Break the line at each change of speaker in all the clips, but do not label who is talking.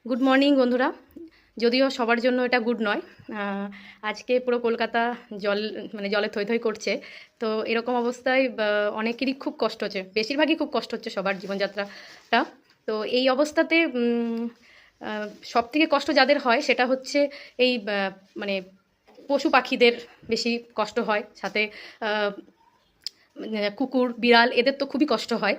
Good morning বন্ধুরা। যদিও সবার জন্য এটা গুড নয়। আজকে পুরো কলকাতা জল মানে জলে থই থই করছে। তো এরকম অবস্থায় অনেকেরই খুব কষ্ট হচ্ছে, বেশিরভাগই খুব কষ্ট হচ্ছে সবার জীবনযাত্রাটা। তো এই অবস্থাতে সব থেকে কষ্ট যাদের হয় সেটা হচ্ছে এই মানে পশু পাখিদের বেশি কষ্ট হয়, সাথে কুকুর বিড়াল এদের তো খুবই কষ্ট হয়।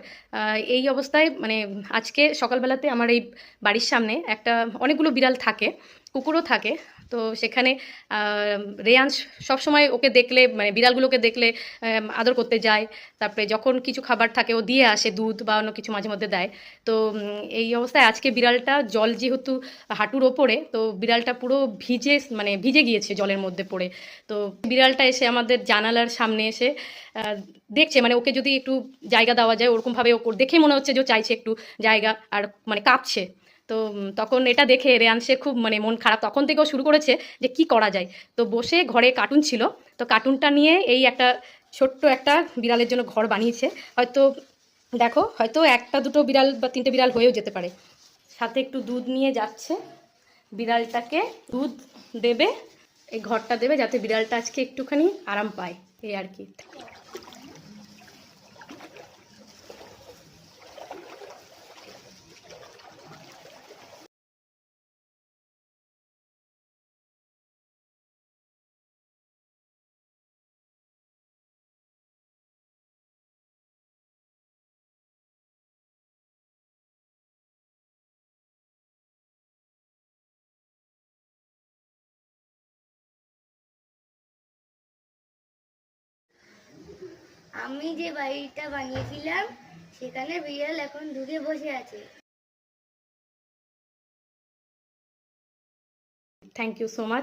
এই অবস্থায় মানে আজকে সকালবেলাতে আমার এই বাড়ির সামনে একটা অনেকগুলো বিড়াল থাকে, কুকুরও থাকে। তো সেখানে রেয়াংশ সবসময় ওকে দেখলে মানে বিড়ালগুলোকে দেখলে আদর করতে যায়। তারপরে যখন কিছু খাবার থাকে ও দিয়ে আসে, দুধ বা অন্য কিছু মাঝে মধ্যে দেয়। তো এই অবস্থায় আজকে বিড়ালটা জল যেহেতু হাঁটুর ওপরে, তো বিড়ালটা পুরো ভিজে গিয়েছে জলের মধ্যে পড়ে। তো বিড়ালটা এসে আমাদের জানালার সামনে এসে দেখছে, মানে ওকে যদি একটু জায়গা দেওয়া যায় ওরকমভাবে, ও দেখে মনে হচ্ছে যে ও চাইছে একটু জায়গা, আর মানে কাঁপছে। তো তখন এটা দেখে রেয়াংশের খুব মানে মন খারাপ, তখন থেকেও শুরু করেছে যে কি করা যায়। তো বসে ঘরে কার্টুন ছিল, তো কার্টুনটা নিয়ে এই একটা ছোট্ট একটা বিড়ালের জন্য ঘর বানিয়েছে। হয়তো দেখো, হয়তো একটা দুটো বিড়াল বা তিনটে বিড়াল হয়েও যেতে পারে। সাথে একটু দুধ নিয়ে যাচ্ছে, বিড়ালটাকে দুধ দেবে, এই ঘরটা দেবে যাতে বিড়ালটা আজকে একটুখানি আরাম পায়, এই আর কি।
আমি যে বাড়িটা বানিয়েছিলাম সেখানে বিড়াল এখন ঢুকে বসে আছে।
Thank you so much.